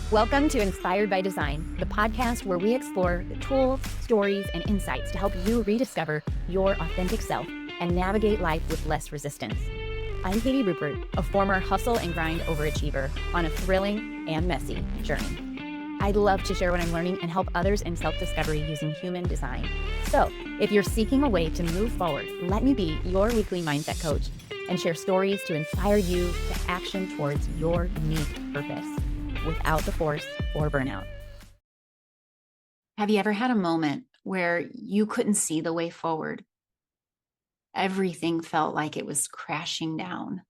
Welcome to Inspired by Design, the podcast where we explore the tools, stories, and insights to help you rediscover your authentic self and navigate life with less resistance. I'm Katie Rupert, a former hustle and grind overachiever on a thrilling and messy journey. I'd love to share what I'm learning and help others in self-discovery using human design. So, if you're seeking a way to move forward, let me be your weekly mindset coach and share stories to inspire you to action towards your unique purpose without the force or burnout. Have you ever had a moment where you couldn't see the way forward? Everything felt like it was crashing down.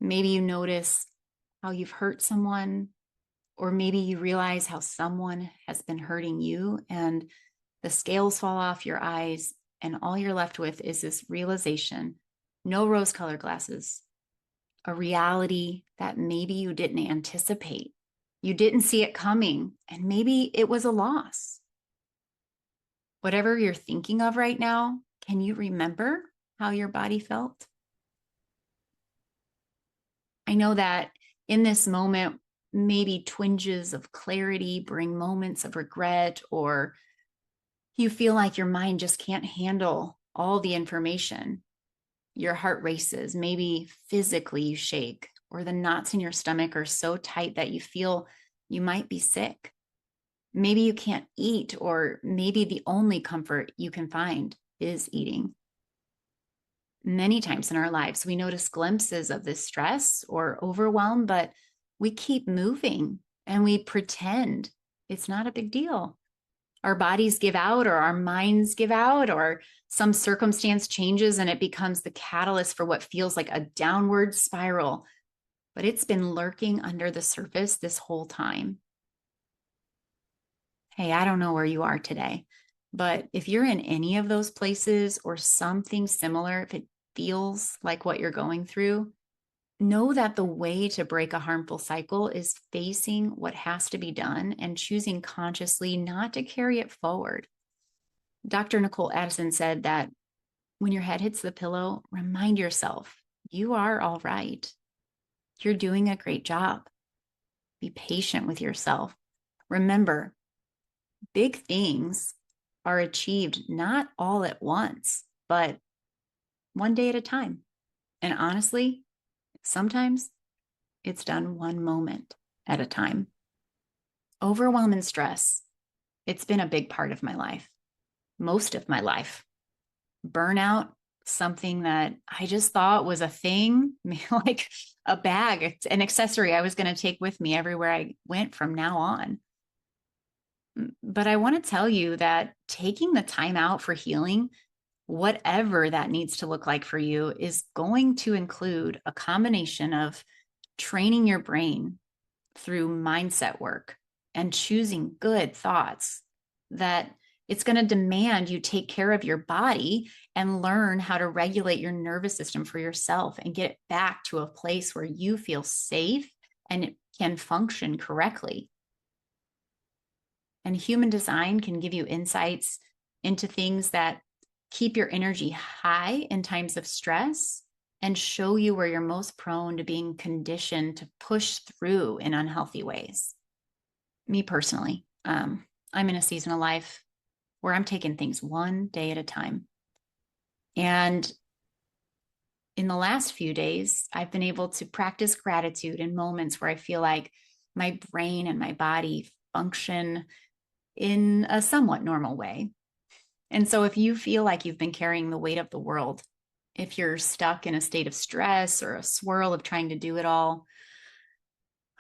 Maybe you notice how you've hurt someone, or maybe you realize how someone has been hurting you and the scales fall off your eyes and all you're left with is this realization, no rose-colored glasses, a reality that maybe you didn't anticipate. You didn't see it coming, and maybe it was a loss. Whatever you're thinking of right now, can you remember how your body felt? I know that in this moment, maybe twinges of clarity bring moments of regret, or you feel like your mind just can't handle all the information. Your heart races, maybe physically you shake, or the knots in your stomach are so tight that you feel you might be sick. Maybe you can't eat, or maybe the only comfort you can find is eating. Many times in our lives, we notice glimpses of this stress or overwhelm, but we keep moving and we pretend it's not a big deal. Our bodies give out, or our minds give out, or some circumstance changes and it becomes the catalyst for what feels like a downward spiral. But it's been lurking under the surface this whole time. Hey, I don't know where you are today, but if you're in any of those places or something similar, if it feels like what you're going through, know that the way to break a harmful cycle is facing what has to be done and choosing consciously not to carry it forward. Dr. Nicole Addison said that when your head hits the pillow, remind yourself you are all right. You're doing a great job. Be patient with yourself. Remember, big things are achieved not all at once, but one day at a time. And honestly, sometimes it's done one moment at a time. Overwhelm and stress, it's been a big part of my life, most of my life. Burnout, something that I just thought was a thing, like a bag, an accessory I was going to take with me everywhere I went from now on. But I want to tell you that taking the time out for healing, whatever that needs to look like for you, is going to include a combination of training your brain through mindset work and choosing good thoughts, that it's going to demand you take care of your body and learn how to regulate your nervous system for yourself and get it back to a place where you feel safe and it can function correctly. And human design can give you insights into things that keep your energy high in times of stress and show you where you're most prone to being conditioned to push through in unhealthy ways. Me personally, I'm in a season of life where I'm taking things one day at a time. And in the last few days, I've been able to practice gratitude in moments where I feel like my brain and my body function in a somewhat normal way. And so if you feel like you've been carrying the weight of the world, if you're stuck in a state of stress or a swirl of trying to do it all,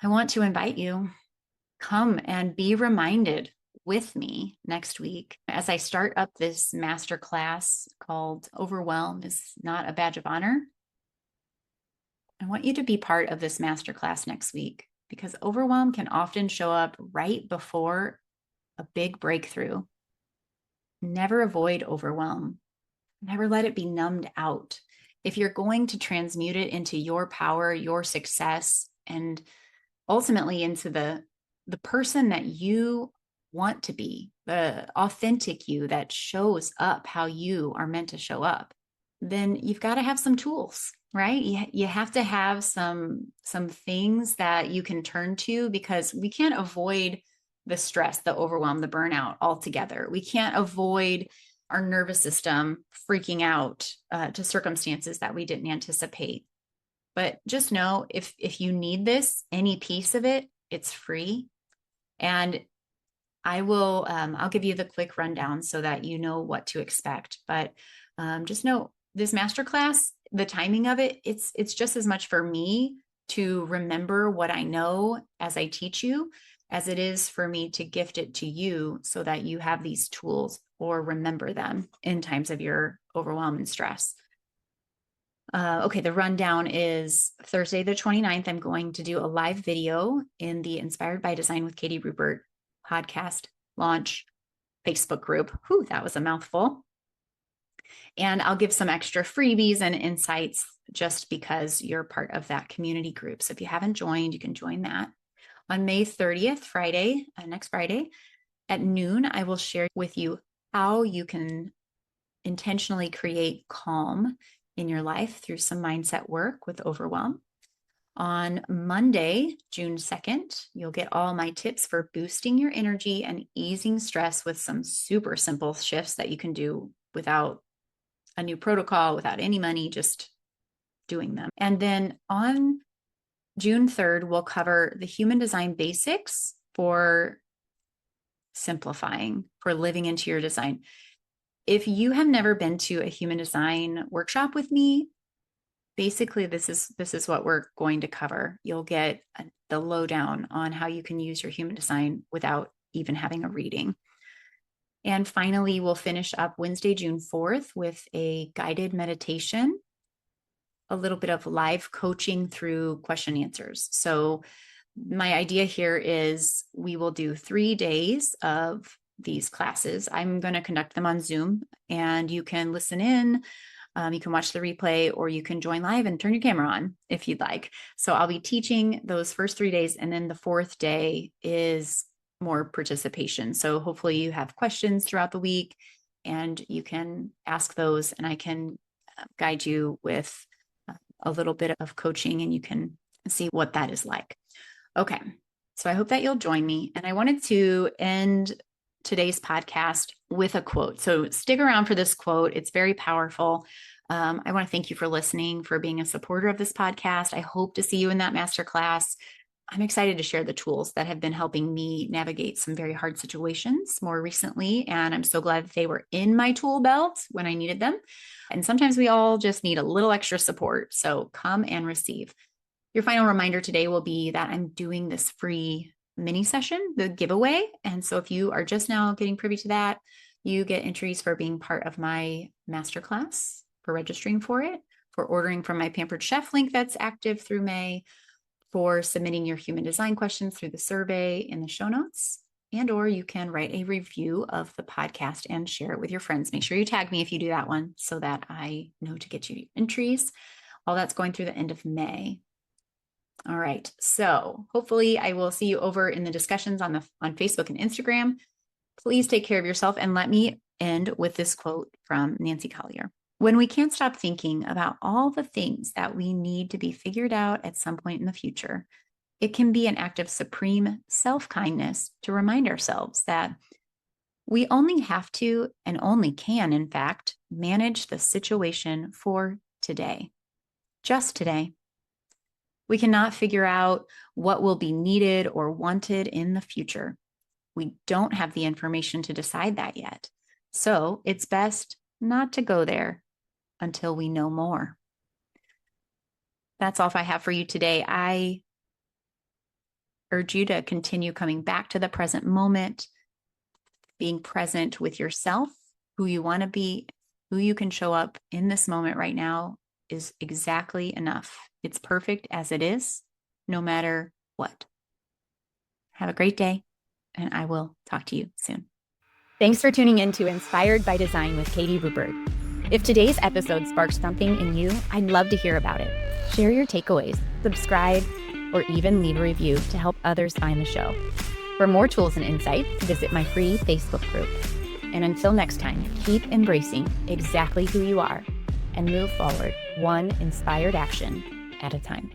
I want to invite you, come and be reminded with me next week as I start up this masterclass called Overwhelm is Not a Badge of Honor. I want you to be part of this masterclass next week because overwhelm can often show up right before a big breakthrough. Never avoid overwhelm. Never let it be numbed out. If you're going to transmute it into your power, your success, and ultimately into the person that you want to be, the authentic you that shows up how you are meant to show up, then you've got to have some tools. right? You have to have some things that you can turn to, because we can't avoid the stress, the overwhelm, the burnout altogether. We can't avoid our nervous system freaking out to circumstances that we didn't anticipate. But just know, if you need this, any piece of it, it's free. And I'll give you the quick rundown so that you know what to expect. But just know this masterclass, the timing of it, it's just as much for me to remember what I know as I teach you, as it is for me to gift it to you so that you have these tools or remember them in times of your overwhelm and stress. Okay, the rundown is Thursday the 29th. I'm going to do a live video in the Inspired by Design with Katie Rupert podcast launch Facebook group. Whew, that was a mouthful. And I'll give some extra freebies and insights just because you're part of that community group. So if you haven't joined, you can join that. On May 30th, Friday, next Friday at noon, I will share with you how you can intentionally create calm in your life through some mindset work with overwhelm. On Monday, June 2nd, you'll get all my tips for boosting your energy and easing stress with some super simple shifts that you can do without a new protocol, without any money, just doing them. And then on June 3rd, we'll cover the human design basics for simplifying, for living into your design. If you have never been to a human design workshop with me, basically this is what we're going to cover. You'll get the lowdown on how you can use your human design without even having a reading. And finally, we'll finish up Wednesday, June 4th with a guided meditation, a little bit of live coaching through question answers. So my idea here is we will do 3 days of these classes. I'm going to conduct them on Zoom, and you can listen in. You can watch the replay, or you can join live and turn your camera on if you'd like. So I'll be teaching those first 3 days, and then the 4th day is more participation. So hopefully you have questions throughout the week and you can ask those, and I can guide you with a little bit of coaching, and you can see what that is like. Okay. So I hope that you'll join me. And I wanted to end today's podcast with a quote. So stick around for this quote. It's very powerful. I want to thank you for listening, for being a supporter of this podcast. I hope to see you in that masterclass. I'm excited to share the tools that have been helping me navigate some very hard situations more recently. And I'm so glad that they were in my tool belt when I needed them. And sometimes we all just need a little extra support. So come and receive. Your final reminder today will be that I'm doing this free mini session, the giveaway. And so if you are just now getting privy to that, you get entries for being part of my masterclass, for registering for it, for ordering from my Pampered Chef link that's active through May, for submitting your human design questions through the survey in the show notes, or you can write a review of the podcast and share it with your friends. Make sure you tag me if you do that one so that I know to get you entries. All that's going through the end of May. All right. So hopefully I will see you over in the discussions on Facebook and Instagram. Please take care of yourself. And let me end with this quote from Nancy Collier. When we can't stop thinking about all the things that we need to be figured out at some point in the future, it can be an act of supreme self-kindness to remind ourselves that we only have to, and only can, in fact, manage the situation for today, just today. We cannot figure out what will be needed or wanted in the future. We don't have the information to decide that yet. So it's best not to go there until we know more. That's all I have for you today. I urge you to continue coming back to the present moment, being present with yourself, who you want to be, who you can show up in this moment right now is exactly enough. It's perfect as it is, no matter what. Have a great day, and I will talk to you soon. Thanks for tuning in to Inspired by Design with Katie Rupert. If today's episode sparked something in you, I'd love to hear about it. Share your takeaways, subscribe, or even leave a review to help others find the show. For more tools and insights, visit my free Facebook group. And until next time, keep embracing exactly who you are and move forward, one inspired action at a time.